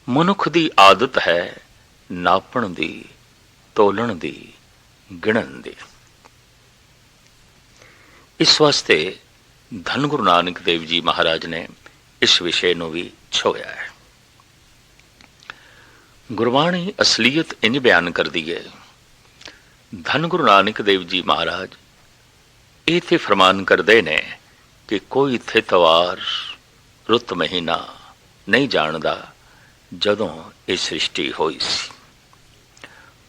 ਮਨੁੱਖ ਦੀ ਆਦਤ ਹੈ ਨਾਪਣ ਦੀ, ਤੋਲਣ ਦੀ, ਗਿਣਨ ਦੀ। ਇਸ ਵਾਸਤੇ ਧੰਨ ਗੁਰੂ ਨਾਨਕ ਦੇਵ ਜੀ ਮਹਾਰਾਜ ਨੇ ਇਸ ਵਿਸ਼ੇ ਨੂੰ ਵੀ ਛੋਇਆ ਹੈ। ਗੁਰਬਾਣੀ ਅਸਲੀਅਤ ਇੰਜ ਬਿਆਨ ਕਰਦੀ ਹੈ। ਧੰਨ ਗੁਰੂ ਨਾਨਕ ਦੇਵ ਜੀ ਮਹਾਰਾਜ ਇਹ ਤੇ ਫਰਮਾਨ ਕਰਦੇ ਨੇ ਕਿ ਕੋਈ ਥਿਤਵਾਰ ਰੁੱਤ ਮਹੀਨਾ ਨਹੀਂ ਜਾਣਦਾ ਜਦੋਂ ਇਹ ਸ੍ਰਿਸ਼ਟੀ ਹੋਈ ਸੀ।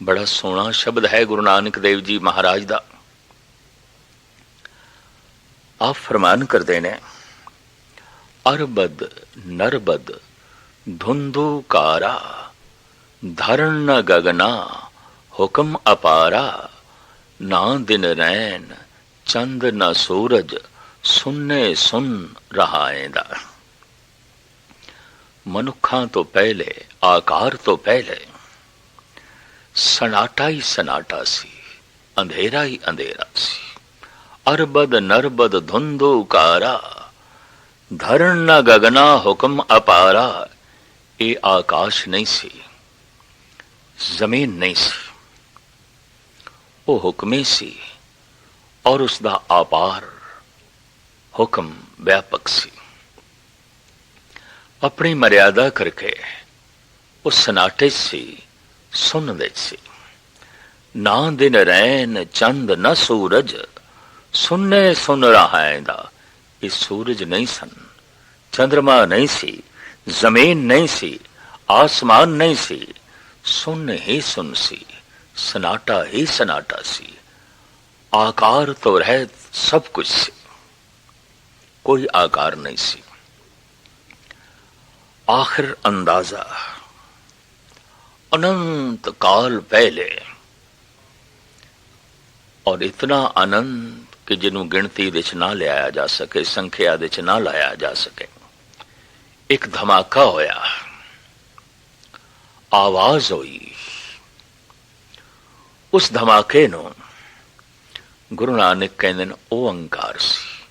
ਬੜਾ ਸੋਹਣਾ ਸ਼ਬਦ ਹੈ ਗੁਰੂ ਨਾਨਕ ਦੇਵ ਜੀ ਮਹਾਰਾਜ ਦਾ। ਆਪ ਫਰਮਾਨ ਕਰਦੇ ਨੇ, ਅਰਬਦ ਨਰਬਦ ਧੁੰਧੁਕਾਰਾ ਧਰਨ ਨ ਗਗਨਾ ਹੁਕਮ ਅਪਾਰਾ ਨਾ ਦਿਨ ਰੈਨ ਚੰਦ ਨ ਸੂਰਜ ਸੁੰਨੇ ਸੁਨ ਰਹਾਏਂਦਾ। ਮਨੁੱਖਾਂ ਤੋਂ ਪਹਿਲੇ, ਆਕਾਰ ਤੋਂ ਪਹਿਲੇ ਸਨਾਟਾ ਹੀ ਸਨਾਟਾ ਸੀ, ਅੰਧੇਰਾ ਹੀ ਅੰਧੇਰਾ ਸੀ। ਅਰਬਦ ਨਰਬਦ ਧੁੰਧੁਕਾਰਾ ਧਰਨ ਨ ਗਗਨਾ ਹੁਕਮ ਅਪਾਰਾ। ਇਹ ਆਕਾਸ਼ ਨਹੀਂ ਸੀ, ਜ਼ਮੀਨ ਨਹੀਂ ਸੀ, ਉਹ ਹੁਕਮੇ ਸੀ ਔਰ ਉਸ ਦਾ ਆਪਾਰ ਹੁਕਮ ਵਿਆਪਕ ਸੀ। ਆਪਣੀ ਮਰਿਆਦਾ ਕਰਕੇ ਉਹ ਸਨਾਟੇ ਸੀ, ਸੁਣਦੇ ਸੀ। ਨਾ ਦਿਨ ਰੈਨ ਚੰਦ ਨ ਸੂਰਜ ਸੁੰਨੇ ਸੁਨ ਰਹਾਏਂਦਾ। ਇਹ ਸੂਰਜ ਨਹੀਂ ਸਨ, ਚੰਦਰਮਾ ਨਹੀਂ ਸੀ, ਜ਼ਮੀਨ ਨਹੀਂ ਸੀ, ਆਸਮਾਨ ਨਹੀਂ ਸੀ, ਸੁਨ ਹੀ ਸੁਨ ਸੀ, ਸਨਾਟਾ ਹੀ ਸਨਾਟਾ ਸੀ। ਆਕਾਰ ਤੋਂ ਰਹਿਤ ਸਭ ਕੁਝ ਸੀ, ਕੋਈ ਆਕਾਰ ਨਹੀਂ ਸੀ। आखिर अंदाजा अनंत काल पहले, और इतना अनंत कि जिन्हों गिनती दे च ना लिया जा सके, संख्या दे च ना लाया जा सके। एक धमाका होया, आवाज हुई। उस धमाके नो गुरु नानक कहंदे ने ओंकार सी,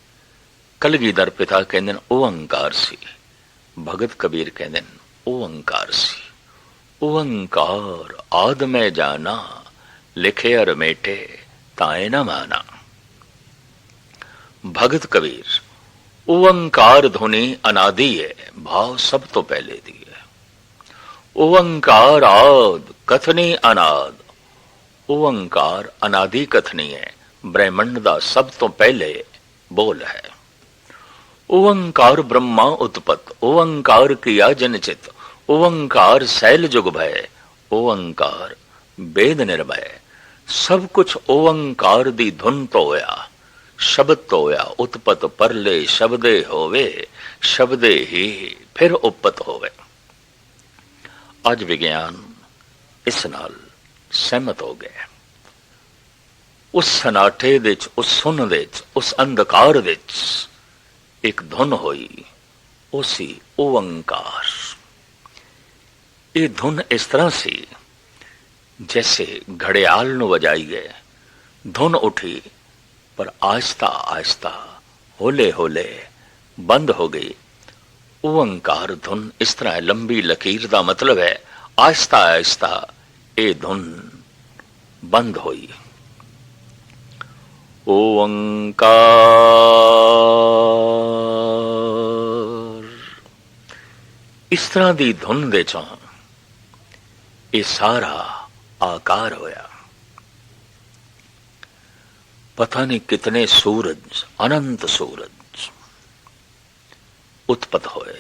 कलगीधर पिता कहंदे ने ओंकार सी, भगत कबीर कहते ओंकार सी। ओंकार आद में जाना लिखे अर मेटे ताए न माना। भगत कबीर ओंकार ध्वनि अनादि है, भाव सब तो पहले दी है। ओंकार आद कथनी अनाद। ओंकार अनादि कथनी है, ब्रह्मंड दा सब तो पहले बोल है। ओंकार ब्रह्मा उत्पत, ओंकार किया जनचित, ओंकार सैल जुग भय, ओंकार वेद निर्भय। सब कुछ ओंकार दी धुन तो होया, शब्द तो होया। उत्पत परले शब्दे होवे, शब्दे ही फिर उपत होवे। अज विज्ञान इस नाल सहमत हो गया। उस सनाटे दे च, उस सुन दे च, उस अंधकार दे च एक धुन हुई, उसी ओंकार। ये धुन इस तरह सी जैसे घड़ियाल नु वजाई गए। धुन उठी पर आहिस्ता आहिस्ता, होले होले बंद हो गई। ओंकार धुन इस तरह है, लंबी लकीर का मतलब है आहिस्ता आहिस्ता ये धुन बंद हुई। ओंकार इस तरह की धुन दे चों ये सारा आकार होया। पता नहीं कितने सूरज, अनंत सूरज उत्पत होए।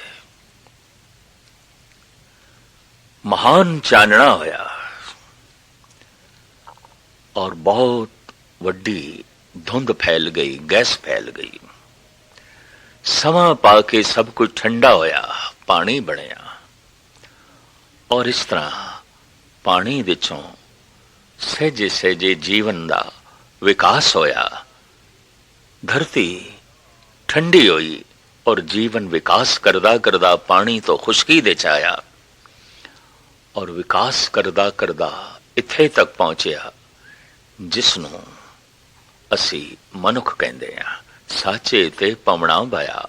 महान चानना होया और बहुत वड्डी धुंध फैल गई, गैस फैल गई। समा पाके सब कुछ ठंडा होया, पानी बनिया। और इस तरह पानी विचों सहजे सहजे जीवन का विकास होया। धरती ठंडी हुई और जीवन विकास करदा करदा पानी तो खुशकी दे चाया और विकास करदा करदा इत्थे तक पहुंचया जिसनों असी मनुख कहंदे आ। साचे ते पवना भाया,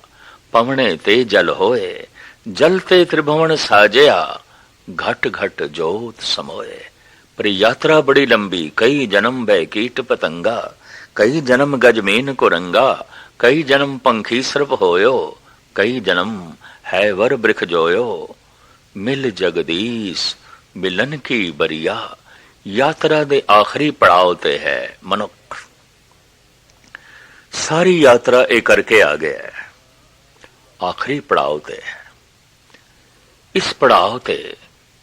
पवने ते जल होए, जल ते त्रिभुवन साजिया, घट घट जोत समोए। पर यात्रा बड़ी लंबी, कई जन्म बै कीट पतंगा, कई जन्म गजमीन को रंगा, कई जन्म पंखी सर्प होयो, कई जन्म है वर बृख जोयो। मिल जगदीश मिलन की बरिया, यात्रा दे आखिरी पड़ाव ते है मनुख। सारी यात्रा ये करके आ गया है, आखिरी पड़ाव ते है। इस पड़ाव ते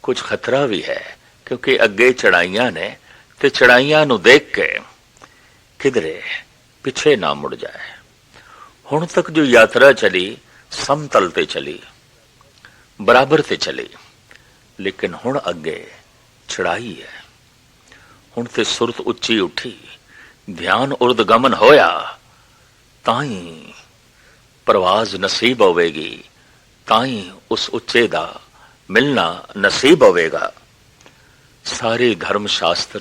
कुछ खतरा भी है, क्योंकि अगे चढ़ाइयां ने, ते चढ़ाइयां नूं देख के किधरे पिछे ना मुड़ जाए। हुण तक जो यात्रा चली समतल ते चली, बराबर ते चली, लेकिन हुण अगे चढ़ाई है। हुण ते सुरत उच्ची उठी, ध्यान उर्द गमन होया, ताई परवाज नसीब होवेगी, ताई उस उच्चे दा मिलना नसीब होवेगा। सारे धर्म शास्त्र,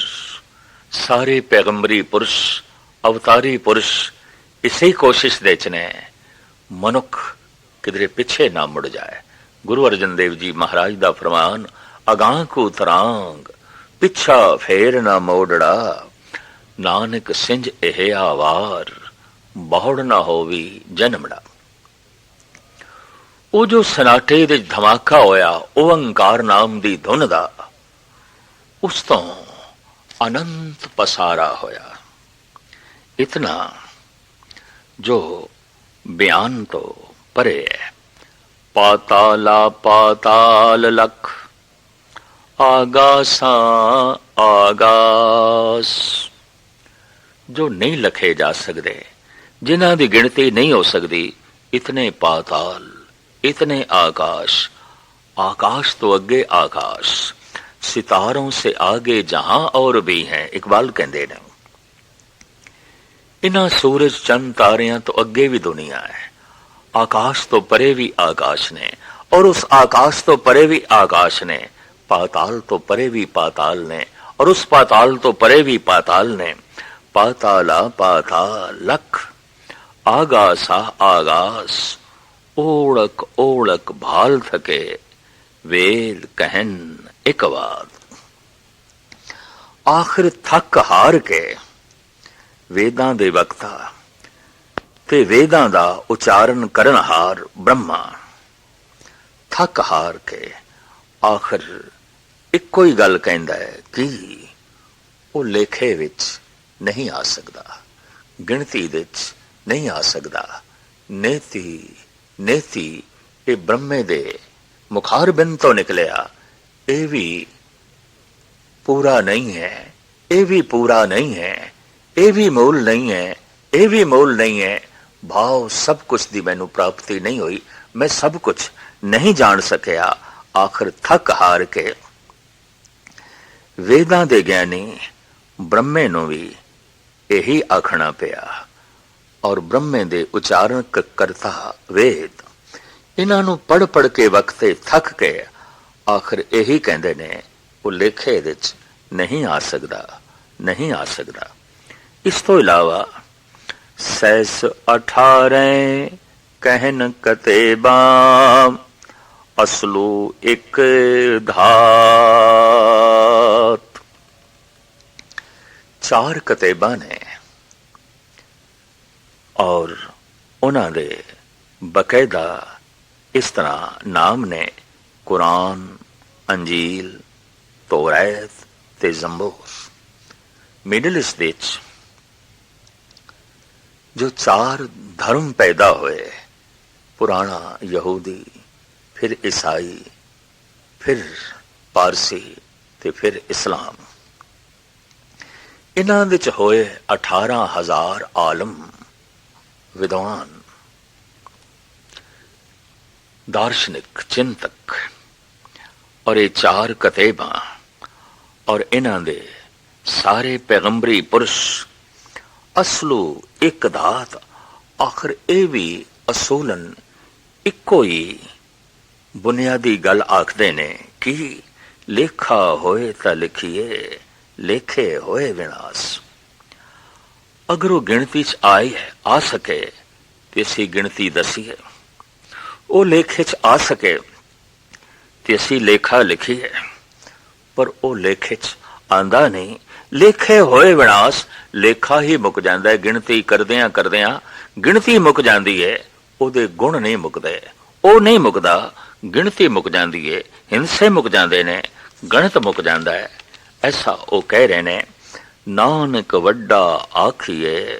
सारे पैगंबरी पुरुष, अवतारी पुरुष इसी कोशिश दे च ने मनुख किधरे पिछे ना मुड़ जाए। गुरु अर्जन देव जी महाराज दा फरमान, अगां को तरांग पिछा फेर ना मोड़ड़ा, नानक सिंज एह आवार बहुड़ ना होवी जन्मड़ा। ਉਹ ਜੋ ਸਨਾਟੇ ਦੇ ਧਮਾਕਾ ਹੋਇਆ ਓੰਕਾਰ ਨਾਮ ਦੀ ਧੁਨ ਦਾ, ਉਸ ਤੋਂ ਅਨੰਤ ਪਸਾਰਾ ਹੋਇਆ, ਇਤਨਾ ਜੋ ਬਿਆਨ ਤੋਂ ਪਰੇ ਹੈ। ਪਾਤਾਲਾ ਪਾਤਾਲ ਲਖ, ਆਗਾਸਾਂ ਆਗਾਸ, ਜੋ ਨਹੀਂ ਲਖੇ ਜਾ ਸਕਦੇ, ਜਿਨ੍ਹਾਂ ਦੀ ਗਿਣਤੀ ਨਹੀਂ ਹੋ ਸਕਦੀ, इतने पाताल, इतने आकाश, आकाश तो अगे आकाश, सितारों से आगे जहां और भी हैं। इकबाल कहते ने, इन्हां सूरज चंद तारियां तो अगे भी दुनिया है, आकाश तो परे भी आकाश ने, और उस आकाश तो परे भी आकाश ने, पाताल तो परे भी पाताल ने, और उस पाताल तो परे भी पाताल ने। पाताला पाताल लख, आगासा आगास, ओढ़क ओढ़क भाल थके, वेद कहन एक बात। आखिर थक हार के वेदां दे वक्ता ते वेदां दा उचारण करन हार ब्रह्मा थक हार के आखिर इक्को ही गल कहंदा है कि वो लेखे विच नहीं आ सकदा, गिणती विच नहीं आ सकदा। नेति नेति ये ब्रह्मे दे मुखारबिंद तो निकलिया, ये भी पूरा नहीं है, ये भी पूरा नहीं है, ये भी मूल नहीं है, ये भी मूल नहीं है। भाव सब कुछ दी मैनू प्राप्ति नहीं हुई, मैं सब कुछ नहीं जान सकिया। आखिर थक हार के वेदां दे ज्ञानी ब्रह्मे नू भी यही आखना पिया, और ब्रह्मे दे उचारण करता वेद इन्हां नू पढ़ पढ़ के वक्ते थक के आखिर यही कहंदे ने, वो लेखे विच नहीं आ सकदा, नहीं आ सकदा। इस तो इलावा सैस 18 कहन कतेबा, असलू एक धात। 4 कतेबा ने, और उन्हां दे बकायदा इस तरह नाम ने कुरान, अंजील, तौरात ते जंबूर। मिडल ईस्ट विच जो 4 धर्म पैदा हुए, पुराना यहूदी, फिर ईसाई, फिर पारसी ते फिर इस्लाम, इन्हां विच होए 18,000 आलम, विद्वान, दार्शनिक, चिंतक, और ये 4 कतेबा और इन्हां दे सारे पैगंबरी पुरुष असलू एक धात। आखिर ये भी असूलन इक्को ही बुनियादी गल आखदे ने कि लेखा होए तां लिखिए, लेखे होए विनाश। अगर वो गिणती च आ सके तो इसी गिणती दसीए, वो लेखे च आ सके ਤੇ ਅਸੀਂ ਲੇਖਾ ਲਿਖੀਏ, ਪਰ ਉਹ ਲੇਖੇ 'ਚ ਆਂਦਾ ਨਹੀਂ। ਲੇਖੇ ਹੋਏ ਵਿਨਾਸ਼, ਲੇਖਾ ਹੀ ਮੁੱਕ ਜਾਂਦਾ ਹੈ। ਗਿਣਤੀ ਕਰਦਿਆਂ ਕਰਦਿਆਂ ਗਿਣਤੀ ਮੁੱਕ ਜਾਂਦੀ ਹੈ, ਉਹਦੇ ਗੁਣ ਨਹੀਂ ਮੁੱਕਦੇ। ਉਹ ਨਹੀਂ ਮੁੱਕਦਾ, ਗਿਣਤੀ ਮੁੱਕ ਜਾਂਦੀ ਹੈ, ਹਿੰਸੇ ਮੁੱਕ ਜਾਂਦੇ ਨੇ, ਗਣਿਤ ਮੁੱਕ ਜਾਂਦਾ ਹੈ। ਐਸਾ ਉਹ ਕਹਿ ਰਹੇ ਨੇ, ਨਾਨਕ ਵੱਡਾ ਆਖੀਏ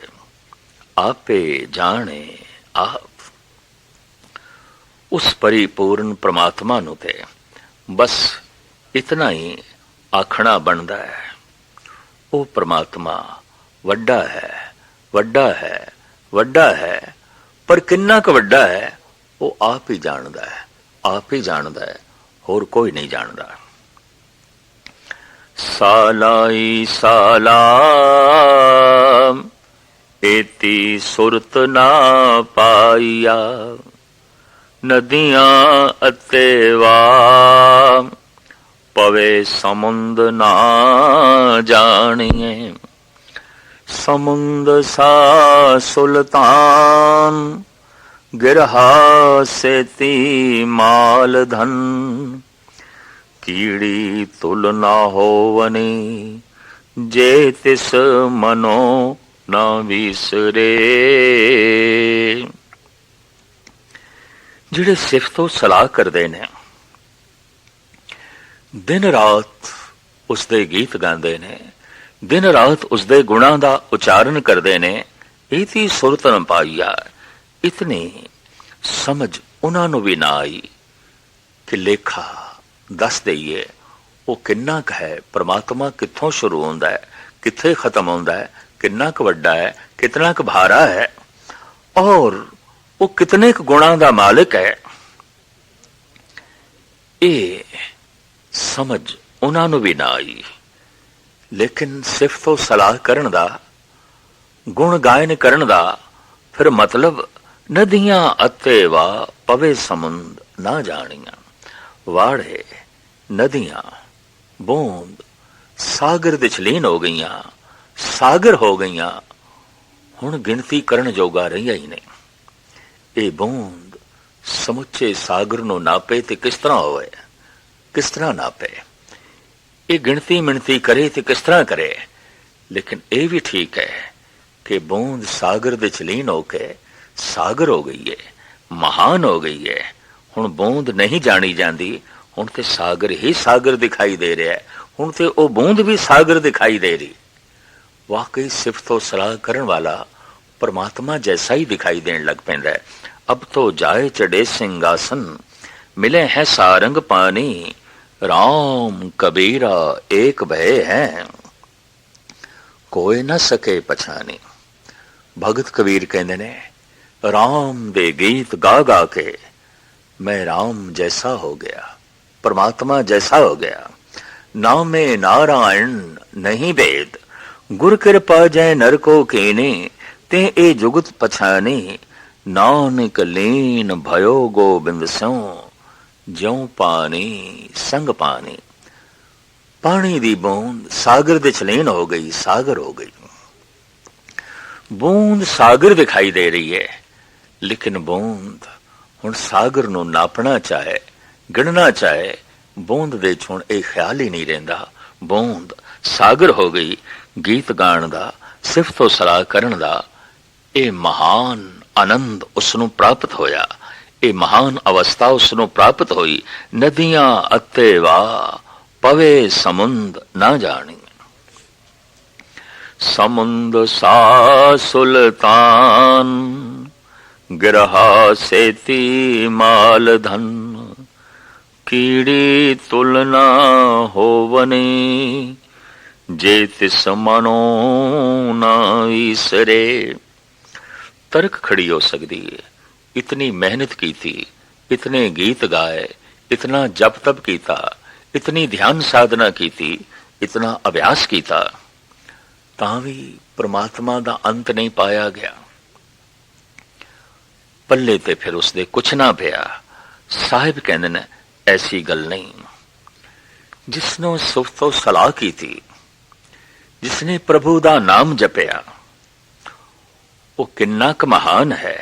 ਆਪੇ ਜਾਣੇ ਆਪ। ਉਸ ਪਰਿਪੂਰਨ ਪ੍ਰਮਾਤਮਾ ਨੂੰ ਤੇ ਬਸ ਇਤਨਾ ਹੀ ਆਖਣਾ ਬਣਦਾ ਹੈ। ਉਹ ਪ੍ਰਮਾਤਮਾ ਵੱਡਾ ਹੈ, ਵੱਡਾ ਹੈ, ਵੱਡਾ ਹੈ, ਪਰ ਕਿੰਨਾ ਕੁ ਵੱਡਾ ਹੈ ਉਹ ਆਪ ਹੀ ਜਾਣਦਾ ਹੈ, ਆਪ ਹੀ ਜਾਣਦਾ ਹੈ, ਹੋਰ ਕੋਈ ਨਹੀਂ ਜਾਣਦਾ। ਸਾਲਾਈ ਸਾਲਾ ਏਤੀ ਸੁਰਤ ਨਾ ਪਾਈਆ, ਨਦੀਆਂ ਅਤੇ ਵਾ ਪਵੇ ਸਮੁੰਦ ਨਾ ਜਾਣੀਏ। ਸਮੁੰਦ ਸਾ ਸੁਲਤਾਨ ਗਿਰਹਾ ਸੇਤੀ ਮਾਲ ਧਨ, ਕੀੜੀ ਤੁਲ ਨਾ ਹੋਵਨੀ ਜੇ ਤਿਸ ਮਨੋ ਨਾ ਵਿਸਰੇ। ਜਿਹੜੇ ਸਿਫਤੋਂ ਸਲਾਹ ਕਰਦੇ ਨੇ, ਦਿਨ ਰਾਤ ਉਸਦੇ ਗੀਤ ਗਾਉਂਦੇ ਨੇ, ਦਿਨ ਰਾਤ ਉਸਦੇ ਗੁਣਾਂ ਦਾ ਉਚਾਰਨ ਕਰਦੇ ਨੇ, ਇਤੀ ਸੁਰਤ ਨ ਪਾਈਆ, ਇਤਨੀ ਸਮਝ ਉਹਨਾਂ ਨੂੰ ਵੀ ਨਾ ਆਈ ਕਿ ਲੇਖਾ ਦੱਸ ਦਈਏ ਉਹ ਕਿੰਨਾ ਕੁ ਹੈ, ਪਰਮਾਤਮਾ ਕਿੱਥੋਂ ਸ਼ੁਰੂ ਹੁੰਦਾ ਹੈ, ਕਿੱਥੇ ਖਤਮ ਹੁੰਦਾ ਹੈ, ਕਿੰਨਾ ਕੁ ਵੱਡਾ ਹੈ, ਕਿਤਨਾ ਕੁ ਭਾਰਾ ਹੈ, ਔਰ ਉਹ ਕਿਤਨੇ ਕੁ ਗੁਣਾਂ ਦਾ ਮਾਲਿਕ ਹੈ। ਇਹ ਸਮਝ ਉਹਨਾਂ ਨੂੰ ਵੀ ਨਾ ਆਈ। ਲੇਕਿਨ ਸਿਫਤੋ ਸਲਾਹ ਕਰਨ ਦਾ, ਗੁਣ ਗਾਇਨ ਕਰਨ ਦਾ ਫਿਰ ਮਤਲਬ ਨਦੀਆਂ ਅਤੇ ਵਾ ਪਵੇ ਸਮੁੰਦ ਨਾ ਜਾਣੀਆਂ। ਵਾੜੇ ਨਦੀਆਂ ਬੂੰਦ ਸਾਗਰ ਦੇ ਲੀਨ ਹੋ ਗਈਆਂ, ਸਾਗਰ ਹੋ ਗਈਆਂ, ਹੁਣ ਗਿਣਤੀ ਕਰਨ ਜੋਗਾ ਰਹੀਆਂ ਹੀ ਨਹੀਂ। ਇਹ ਬੂੰਦ ਸਮੁੱਚੇ ਸਾਗਰ ਨੂੰ ਨਾਪੇ ਤੇ ਕਿਸ ਤਰ੍ਹਾਂ ਹੋਵੇ, ਕਿਸ ਤਰ੍ਹਾਂ ਨਾਪੇ। ਇਹ ਗਿਣਤੀ ਮਿਣਤੀ ਕਰੇ ਤੇ ਕਿਸ ਤਰ੍ਹਾਂ ਕਰੇ। ਲੇਕਿਨ ਇਹ ਵੀ ਠੀਕ ਹੈ ਕਿ ਬੂੰਦ ਸਾਗਰ ਦੇ ਲੀਨ ਹੋ ਕੇ ਸਾਗਰ ਹੋ ਗਈ ਹੈ, ਮਹਾਨ ਹੋ ਗਈ ਹੈ। ਹੁਣ ਬੂੰਦ ਨਹੀਂ ਜਾਣੀ ਜਾਂਦੀ, ਹੁਣ ਤੇ ਸਾਗਰ ਹੀ ਸਾਗਰ ਦਿਖਾਈ ਦੇ ਰਿਹਾ ਹੈ, ਹੁਣ ਤੇ ਉਹ ਬੂੰਦ ਵੀ ਸਾਗਰ ਦਿਖਾਈ ਦੇ ਰਹੀ। ਵਾਕਈ ਸਿਫਤੋ ਸਲਾਹ ਕਰਨ ਵਾਲਾ परमात्मा जैसा ही दिखाई देने लग पैंदा है। अब तो जाए चढ़े सिंहासन, मिले हैं सारंग पानी, राम कबीरा एक भय है, कोई न सके पछानी। भगत कबीर कहते ने, राम दे गीत गा गा के मैं राम जैसा हो गया, परमात्मा जैसा हो गया। नामे नारायण नहीं वेद, गुर कृपा जय नर को कीने, ते ए जुगत पछाने, नानक लीन भयो गोबिंद स्यों, ज्यों पानी संग पानी। पानी दी बूंद सागर दे लीन हो गई, सागर हो गई। बूंद सागर दिखाई दे रही है, लेकिन बूंद हुण सागर नूं नापना चाहे, गिणना चाहे, बूंद दे च हुण इह ख्याल ही नहीं रहिंदा। बूंद सागर हो गई। गीत गाण दा, सिफतो सलाह करन दा ਇਹ महान आनंद उसनों प्राप्त होया, ਇਹ महान अवस्था उसनों प्राप्त होई। नदियां अते वा पवे समुंद ना जानी, समुंद सा सुल्तान, गिरहा सेती माल धन, कीड़ी तुलना होवनी, जे तिस मनो ना ईसरे। तर्क खड़ी हो सकती है। इतनी मेहनत की थी, इतने गीत गाए, इतना जप तप किया, इतनी ध्यान साधना की थी, इतना अभ्यास किया, तां भी परमात्मा दा अंत नहीं पाया गया। पल्ले ते फिर उसदे कुछ ना पिया। साहिब कहंदे ने ऐसी गल नहीं। जिसने सुफ्तो सलाह की थी, जिसने प्रभु दा नाम जपया, वो किन्ना क महान है।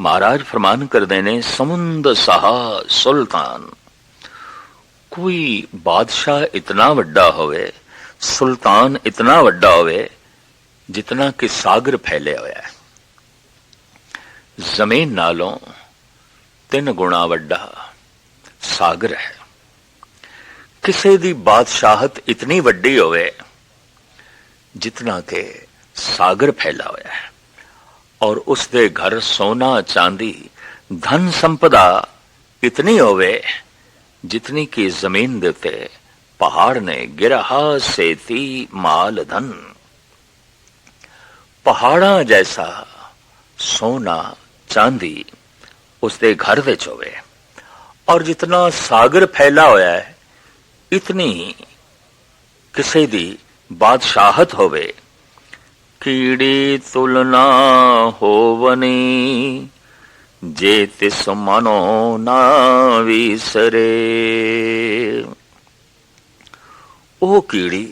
महाराज फरमान करते ने, समुंद सहा सुल्तान, कोई बादशाह इतना वड्डा होवे, सुल्तान इतना वड्डा होवे जितना कि सागर फैले होया है, जमीन नालों 3 गुणा वड्डा सागर है। किसी दी बादशाहत इतनी वड्डी होवे जितना के सागर फैला होया है, और उसके घर सोना चांदी धन संपदा इतनी होवे जितनी की जमीन देते पहाड़ ने गिरहा सेती माल धन। पहाड़ा जैसा सोना चांदी उसके घर विच होवे, और जितना सागर फैला होया है इतनी किसी दी बादशाहत होवे। कीड़ी तुलना होवनी जे तिस मनो ना विसरे। ओ कीड़ी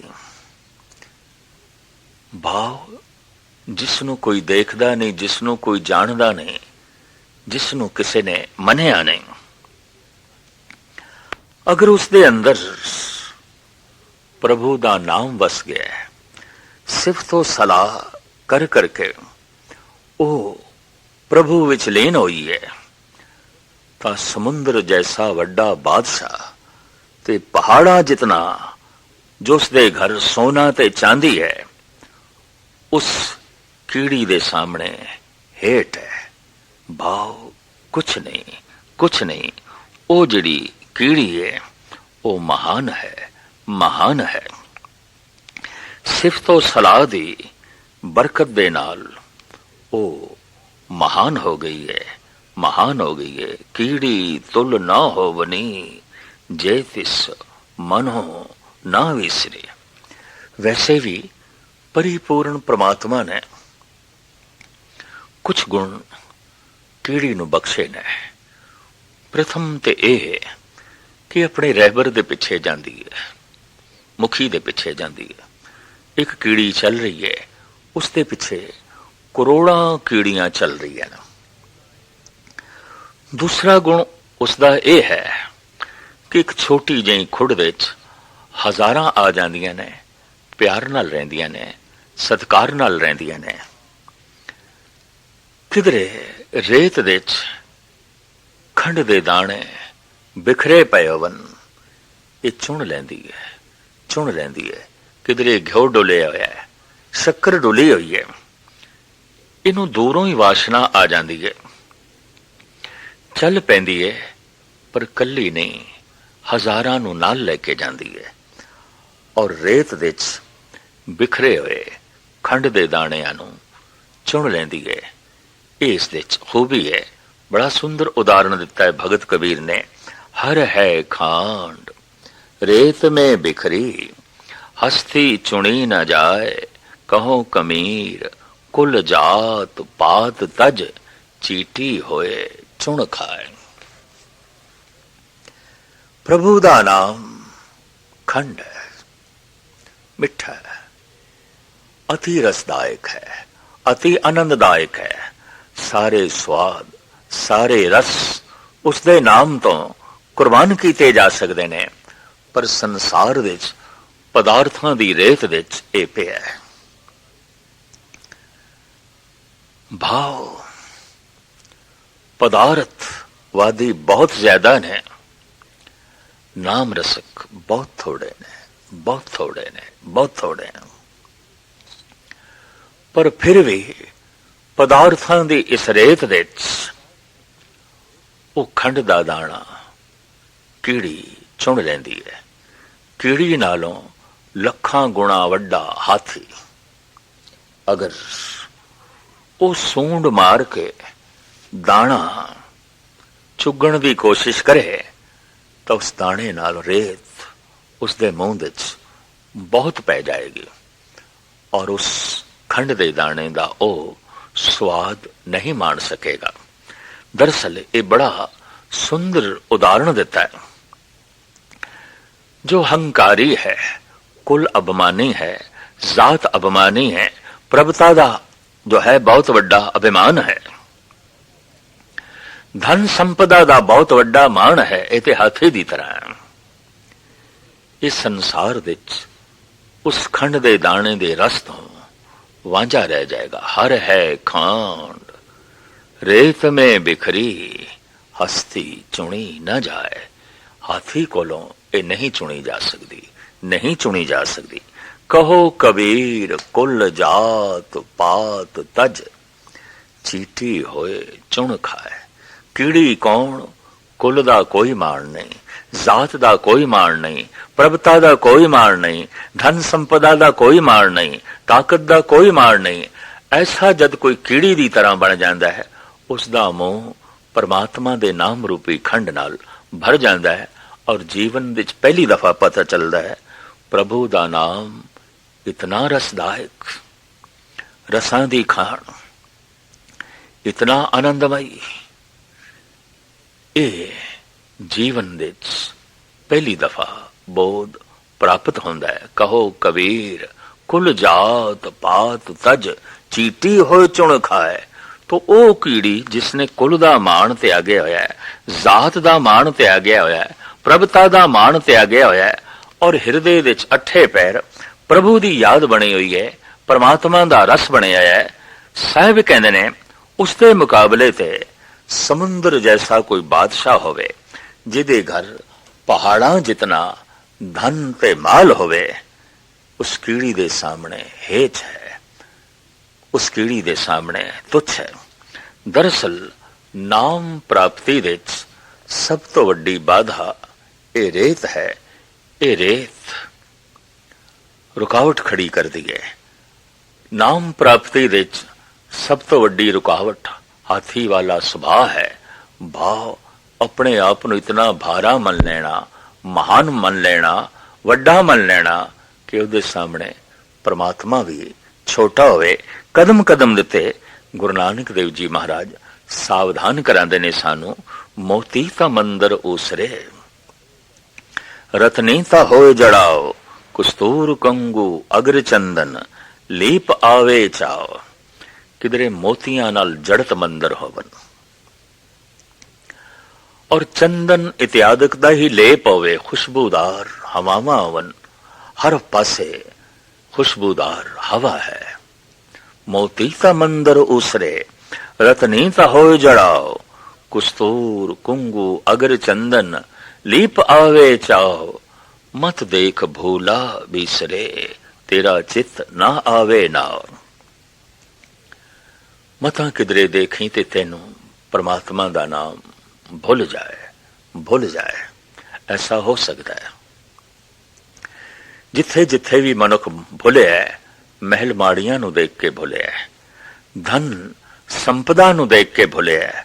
भाव जिसनों कोई देखदा नहीं, जिसनों कोई जानदा नहीं, जिसनों किसी ने मनिया नहीं, अगर उसके अंदर प्रभु दा नाम वस गया है, सिर्फ तो सलाह कर करके ओ प्रभु विच लीन होई है, ता समुद्र जैसा वड्डा बादशाह ते पहाड़ा जितना जो उसके घर सोना ते चांदी है उस कीड़ी दे सामने हेठ है। भाव कुछ नहीं, कुछ नहीं। ओ जिड़ी कीड़ी है ओ महान है, महान है। सिर्फ तो सलाह दी बरकत दे नाल ओ महान हो गई है, महान हो गई है। कीड़ी तुल ना होवनी जे तिस मनो ना विसरे। वैसे भी परिपूर्ण परमात्मा ने कुछ गुण कीड़ी नूं बख्शे ने। प्रथम ते यह कि अपने रहबर दे पिछे जाती है, मुखी दे पिछे जाती है। एक कीड़ी चल रही है, उसके पिछे करोड़ां कीड़ियां चल रही है ना। दूसरा गुण उसका यह है कि एक छोटी जी खुड विच हजारां आ जांदियां ने, प्यार नाल रहिंदियां ने, सत्कार नाल रहिंदियां ने। किधरे रेत विच खंड दे दाने बिखरे पए होवन, ये चुन लैंदी है, चुन लैंदी है। किधरे घ्यो डुलिया होया है, शक्कर डुली हुई है, इनू दूरों ही वासना आ जाती है। चल पैंदी है पर कली नहीं, हजारां नू नाल लेके जाती है। और रेत विच बिखरे हुए खंड दे दाणियां नू चुन लैंदी है। इस विच खूबी है। बड़ा सुंदर उदाहरण दिता है भगत कबीर ने। हर है खांड रेत में बिखरी, हस्ती चुनी न जाए, कहो कमीर कुल जात पात तज, चीटी होए चुन खाए। प्रभु दा नाम खंड है, मिठा है, अति रसदायक है, अति आनंददायक है। सारे स्वाद, सारे रस उसदे नाम तो कुर्बान कीते जा सकते ने, पर संसार विच पदार्थां दी रेत विच ए पिया है। भाव पदार्थवादी बहुत ज्यादा ने, नाम रसक बहुत थोड़े ने, बहुत थोड़े ने, बहुत थोड़े हैं। पर फिर भी पदार्थां दी इस रेत विच वो खंड दा दाना कीड़ी चुन लैंदी है। कीड़ी नालों लखां गुणा वड्डा हाथी अगर वो सूंड मार के दाना चुगण की कोशिश करे तो उस दाने नाल रेत उसके मुंह विच बहुत पै जाएगी और उस खंड दे दाने का ओ स्वाद नहीं मान सकेगा। दरअसल ये बड़ा सुंदर उदाहरण देता है। जो हंकारी है, कुल अभिमानी है, जात अभिमानी है, प्रभुता दा जो है बहुत वड्डा अभिमान है, धन संपदा दा बहुत वड्डा मान है, ये ते हाथी दी तरह है। ਇਸ ਸੰਸਾਰ ਵਿੱਚ ਉਸ ਖੰਡ ਦੇ ਦਾਣੇ ਦੇ ਰਸ ਤੋਂ ਵਾਂਝਾ ਰਹਿ ਜਾਏਗਾ। ਹਰ ਹੈ ਖਾਂਡ ਰੇਤ ਮੇਂ ਬਿਖਰੀ, ਹਸਤੀ ਚੁਣੀ ਨਾ ਜਾਏ। ਹਾਥੀ ਕੋਲੋਂ ਇਹ ਨਹੀਂ ਚੁਣੀ ਜਾ ਸਕਦੀ, ਨਹੀਂ ਚੁਣੀ ਜਾ ਸਕਦੀ। ਕਹੋ ਕਬੀਰ ਕੁਲ ਜਾਤ ਪਾਤ ਤਜ, ਚੀਟੀ ਹੋਏ ਚੁਣ ਖਾਏ। ਕੀੜੀ ਕੌਣ? ਕੁਲ ਦਾ ਕੋਈ ਮਾਣ ਨਹੀਂ, ਜਾਤ ਦਾ ਕੋਈ ਮਾਣ ਨਹੀਂ, ਪ੍ਰਭਤਾ ਦਾ ਕੋਈ ਮਾਣ ਨਹੀਂ, ਧਨ ਸੰਪਦਾ ਦਾ ਕੋਈ ਮਾਣ ਨਹੀਂ, ਤਾਕਤ ਦਾ ਕੋਈ ਮਾਣ ਨਹੀਂ। ਐਸਾ ਜਦ ਕੋਈ ਕੀੜੀ ਦੀ ਤਰ੍ਹਾਂ ਬਣ ਜਾਂਦਾ ਹੈ, ਉਸ ਦਾ ਮੋਹ ਪਰਮਾਤਮਾ ਦੇ ਨਾਮ ਰੂਪੀ ਖੰਡ ਨਾਲ ਭਰ ਜਾਂਦਾ ਹੈ ਔਰ ਜੀਵਨ ਵਿੱਚ ਪਹਿਲੀ ਦਫਾ ਪਤਾ ਚੱਲਦਾ ਹੈ ਪ੍ਰਭੂ ਦਾ ਨਾਮ ਇਤਨਾ ਰਸਦਾਇਕ, ਰਸਾਂ ਦੀ ਖਾਣ, ਇਤਨਾ ਆਨੰਦਮਈ। ਇਹ ਜੀਵਨ ਵਿੱਚ ਪਹਿਲੀ ਦਫਾ ਬੋਧ ਪ੍ਰਾਪਤ ਹੁੰਦਾ ਹੈ। ਕਹੋ ਕਬੀਰ ਕੁਲ ਜਾਤ ਪਾਤ ਤਜ, ਚੀਟੀ ਹੋਏ ਚੁਣ ਖਾਏ। ਤੋ ਉਹ ਕੀੜੀ ਜਿਸਨੇ ਕੁਲ ਦਾ ਮਾਣ ਤਿਆਗਿਆ ਹੋਇਆ ਹੈ, ਜਾਤ ਦਾ ਮਾਣ ਤਿਆਗਿਆ ਹੋਇਆ ਹੈ, ਪ੍ਰਭਤਾ ਦਾ ਮਾਣ ਤਿਆਗਿਆ ਹੋਇਆ ਹੈ ਔਰ ਹਿਰਦੇ ਵਿੱਚ ਅੱਠੇ ਪੈਰ ਪ੍ਰਭੂ ਦੀ ਯਾਦ ਬਣੀ ਹੋਈ ਹੈ, ਪਰਮਾਤਮਾ ਦਾ ਰਸ ਬਣਿਆ ਹੈ। ਸਾਹਿਬ ਕਹਿੰਦੇ ਨੇ ਉਸ ਦੇ ਮੁਕਾਬਲੇ ਤੇ ਸਮੁੰਦਰ ਜੈਸਾ ਕੋਈ ਬਾਦਸ਼ਾਹ ਹੋਵੇ, ਜਿਹਦੇ ਘਰ ਪਹਾੜਾਂ ਜਿਤਨਾ ਧਨ ਤੇ ਮਾਲ ਹੋਵੇ, ਉਸ ਕੀੜੀ ਦੇ ਸਾਹਮਣੇ ਹੇਚ ਹੈ, ਉਸ ਕੀੜੀ ਦੇ ਸਾਹਮਣੇ ਤੁੱਛ ਹੈ। ਦਰਅਸਲ ਨਾਮ ਪ੍ਰਾਪਤੀ ਵਿੱਚ ਸਭ ਤੋਂ ਵੱਡੀ ਬਾਧਾ ਇਹ ਰੇਤ ਹੈ। ਇਹ ਰੇਤ ਰੁਕਾਵਟ ਖੜੀ ਕਰਦੀ ਹੈ। ਨਾਮ ਪ੍ਰਾਪਤੀ ਵਿੱਚ ਸਭ ਤੋਂ ਵੱਡੀ ਰੁਕਾਵਟ ਹਾਥੀ ਵਾਲਾ ਸੁਭਾਅ ਹੈ। ਭਾਵ ਆਪਣੇ ਆਪ ਨੂੰ ਇਤਨਾ ਭਾਰਾ ਮੰਨ ਲੈਣਾ, ਮਹਾਨ ਮੰਨ ਲੈਣਾ, ਵੱਡਾ ਮੰਨ ਲੈਣਾ ਕਿ ਉਹਦੇ ਸਾਹਮਣੇ ਪਰਮਾਤਮਾ ਵੀ ਛੋਟਾ ਹੋਵੇ। ਕਦਮ ਕਦਮ ਦਿੱਤੇ ਗੁਰੂ ਨਾਨਕ ਦੇਵ ਜੀ ਮਹਾਰਾਜ ਸਾਵਧਾਨ ਕਰਾਉਂਦੇ ਨੇ ਸਾਨੂੰ। ਮੋਤੀ ਤਾਂ ਮੰਦਰ ਉਸਰੇ, ਰਤਨੀ ਤਾਂ ਹੋਏ ਜੜਾਓ, ਕੁਸਤੂਰ ਕੰਗੂ ਅਗਰ ਚੰਦਨ, ਲੀਪ ਆਵੇ ਚਾਓ। ਕਿਧਰੇ ਮੋਤੀਆਂ ਨਾਲ ਜੜਤ ਮੰਦਰ ਹੋਵਨ ਔਰ ਚੰਦਨ ਇਤਿਆਦਿਕ ਦਾ ਹੀ ਲੇਪ ਹੋਵੇ, ਖੁਸ਼ਬੂਦਾਰ ਹਵਾਵਾਂ ਹੋਵਨ, ਹਰ ਪਾਸੇ ਖੁਸ਼ਬੂਦਾਰ ਹਵਾ ਹੈ। ਮੋਤੀ ਤਾਂ ਮੰਦਰ ਉਸਰੇ, ਰਤਨੀ ਤਾਂ ਹੋਏ ਜੜਾਓ, ਕੁਸਤੂਰ ਕੁੰਗੂ ਅਗਰ ਚੰਦਨ, ਲੀਪ ਆਵੇ ਚਾਓ। ਮਤ ਦੇਖ ਭੂਲਾ ਬਿਸਰੇ, ਤੇਰਾ ਚਿੱਤ ਨਾ ਆਵੇ ਨਾਉ। ਮਤਾਂ ਕਿਧਰੇ ਦੇਖੀ ਤੇ ਤੈਨੂੰ ਪਰਮਾਤਮਾ ਦਾ ਨਾਮ ਭੁੱਲ ਜਾਏ, ਭੁੱਲ ਜਾਏ। ਐਸਾ ਹੋ ਸਕਦਾ ਹੈ। ਜਿੱਥੇ ਜਿੱਥੇ ਵੀ ਮਨੁੱਖ ਭੁੱਲਿਆ, ਮਹਿਲ ਮਾੜੀਆਂ ਨੂੰ ਦੇਖ ਕੇ ਭੁੱਲਿਆ, ਧਨ ਸੰਪਦਾ ਨੂੰ ਦੇਖ ਕੇ ਭੁੱਲਿਆ,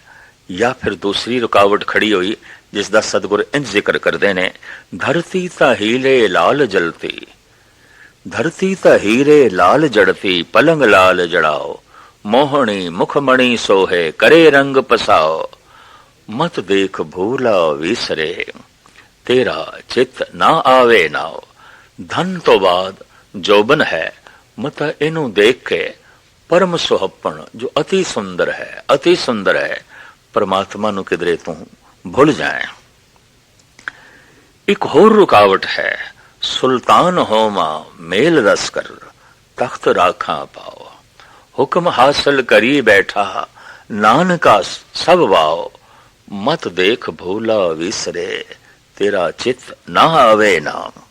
ਜਾਂ ਫਿਰ ਦੂਸਰੀ ਰੁਕਾਵਟ ਖੜੀ ਹੋਈ ਜਿਸ ਦਾ ਸਤਿਗੁਰ ਇੰਜ ਜ਼ਿਕਰ ਕਰਦੇ ਨੇ, ਧਰਤੀ ਤਾਂ ਹੀਰੇ ਲਾਲ ਜਲਤੀ, ਧਰਤੀ ਤਾਂ ਹੀਰੇ ਲਾਲ ਜੜਤੀ, ਪਲੰਗ ਲਾਲ ਜੜਾਓ, ਮੋਹਣੀ ਮੁਖਮਣੀ ਸੋਹੇ, ਕਰੇ ਰੰਗ ਪਸਾਓ। ਮਤ ਦੇਖ ਭੂਲਾ ਵਿਸਰੇ, ਤੇਰਾ ਚਿੱਤ ਨਾ ਆਵੇ ਨਾਉ। ਧਨ ਤੋਂ ਬਾਅਦ ਜੋਬਨ ਹੈ, ਮਤਾ ਇਹਨੂੰ ਦੇਖ ਕੇ ਪਰਮ ਸੁਹੱਪਣ ਜੋ ਅਤੀ ਸੁੰਦਰ ਹੈ, ਅਤੀ ਸੁੰਦਰ ਹੈ, ਪਰਮਾਤਮਾ ਨੂੰ ਕਿਧਰੇ ਤੂੰ ਭੁੱਲ ਜਾਏ। ਇੱਕ ਹੋਰ ਰੁਕਾਵਟ ਹੈ, ਸੁਲਤਾਨ ਹੋਮਾ ਮੇਲ ਰਸ ਕਰ, ਤਖਤ ਰਾਖਾਂ ਪਾਓ। ਹੁਕਮ ਹਾਸਲ ਕਰੀ ਬੈਠਾ, ਨਾਨਕਾ ਸਭ ਵਾਓ। ਮਤ ਦੇਖ ਭੂਲਾ ਵਿਸਰੇ, ਤੇਰਾ ਚਿੱਤ ਨਾ ਆਵੇ ਨਾਮ।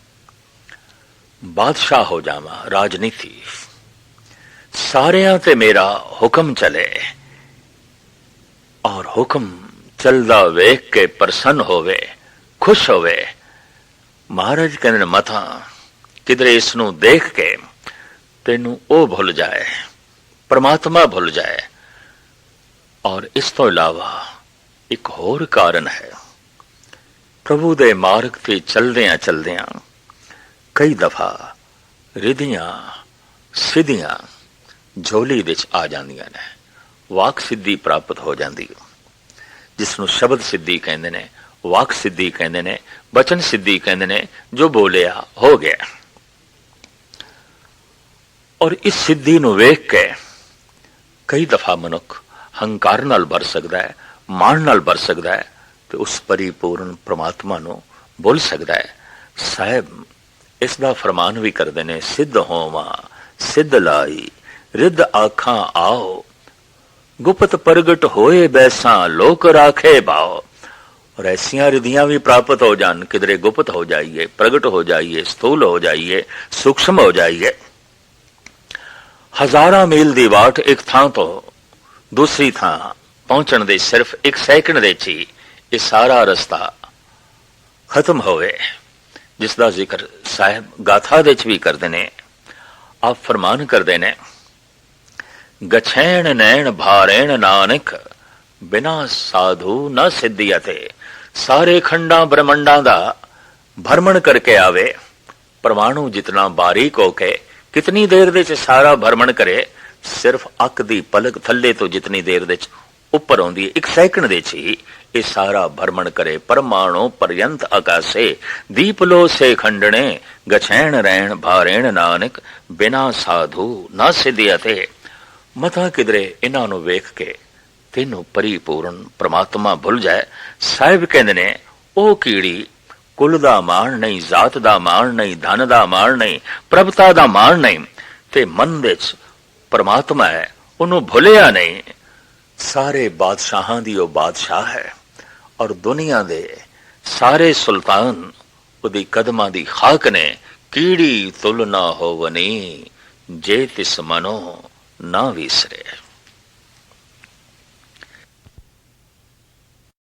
ਬਾਦਸ਼ਾਹ ਹੋ ਜਾਵਾਂ, ਰਾਜਨੀਤੀ ਸਾਰਿਆਂ ਤੇ ਮੇਰਾ ਹੁਕਮ ਚਲੇ ਔਰ ਹੁਕਮ ਚਲਦਾ ਵੇਖ ਕੇ ਪ੍ਰਸੰਨ ਹੋਵੇ, ਖੁਸ਼ ਹੋਵੇ। ਮਹਾਰਾਜ ਕਹਿੰਦੇ ਨੇ ਮਤਾਂ ਕਿਧਰੇ ਇਸ ਨੂੰ ਦੇਖ ਕੇ ਤੈਨੂੰ ਉਹ ਭੁੱਲ ਜਾਏ, ਪਰਮਾਤਮਾ ਭੁੱਲ ਜਾਏ। ਔਰ ਇਸ ਤੋਂ ਇਲਾਵਾ ਇੱਕ ਹੋਰ ਕਾਰਨ ਹੈ, ਪ੍ਰਭੂ ਦੇ ਮਾਰਗ ਤੇ ਚਲਦਿਆਂ ਚਲਦਿਆਂ ਕਈ ਦਫਾ ਰਿਧੀਆਂ ਸਿੱਧੀਆਂ ਝੋਲੀ ਵਿੱਚ ਆ ਜਾਂਦੀਆਂ ਨੇ, ਵਾਕ ਸਿੱਧੀ ਪ੍ਰਾਪਤ ਹੋ ਜਾਂਦੀ ਹੈ, ਜਿਸ ਨੂੰ ਸ਼ਬਦ ਸਿੱਧੀ ਕਹਿੰਦੇ ਨੇ, ਵਾਕ ਸਿੱਧੀ ਕਹਿੰਦੇ ਨੇ, ਬਚਨ ਸਿੱਧੀ ਕਹਿੰਦੇ ਨੇ। ਜੋ ਬੋਲਿਆ ਹੋ ਗਿਆ। ਔਰ ਇਸ ਸਿੱਧੀ ਨੂੰ ਵੇਖ ਕੇ ਕਈ ਦਫਾ ਮਨੁੱਖ ਹੰਕਾਰ ਨਾਲ ਭਰ ਸਕਦਾ ਹੈ, ਮਾਣ ਨਾਲ ਭਰ ਸਕਦਾ ਹੈ ਤੇ ਉਸ ਪਰਿਪੂਰਨ ਪ੍ਰਮਾਤਮਾ ਨੂੰ ਭੁੱਲ ਸਕਦਾ ਹੈ। ਸਾਹਿਬ ਇਸ ਦਾ ਫਰਮਾਨ ਵੀ ਕਰਦੇ ਨੇ, ਸਿੱਧ ਹੋਵਾਂ ਸਿੱਧ ਲਾਈ ਰਿੱਧ ਆਖਾਂ ਆਓ, गुप्त प्रगट होए बैसा लोक राखे भाव। और ऐसियां रिधियां भी प्राप्त हो जान, किधरे गुप्त हो जाइए, प्रगट हो जाइए, स्थूल हो जाइए, सूक्ष्म हो जाइए। हजारा मील दी वाट एक थां तो दूसरी थां पहुंचण दे सिर्फ एक सैकंड दे ची ये सारा रस्ता खत्म होवे, जिसका जिक्र साहब गाथा दे च भी करते ने। आप फरमान करते ने, गछैण नैण भारेण नानक बिना साधु न सिद्धि अते। सारे खंडा ब्रह्मंडा दा भ्रमण करके आवे, परमाणु जितना बारीक होके कितनी देर दे च सारा भ्रमण करे, सिर्फ अक दी पलक थल्ले तो जितनी देर दे च उपर आउंदी है, एक सैकंड दे च ही ये सारा भ्रमण करे। परमाणु पर्यंत आकाशे दीपलो से खंडने, गछैण रैण भारेण नानक बिना साधु न सिद्धि अते। मता किधरे इन्हां नूं वेख के तेनों परिपूर्ण परमात्मा भुल जाए। साहिब कहंदे ने, ओ कीड़ी कुल दा माण नहीं, जात दा माण नहीं, धन दा माण नहीं, प्रभता दा माण नहीं, ते मन दे च परमात्मा है, उन्हों भुलिया नहीं। सारे बादशाहां दी ओ बादशाह है और दुनिया दे सारे सुल्तान उदी कदमां दी खाक ने। कीड़ी तुल ना होवनी जे तिस मनो ना विसरे।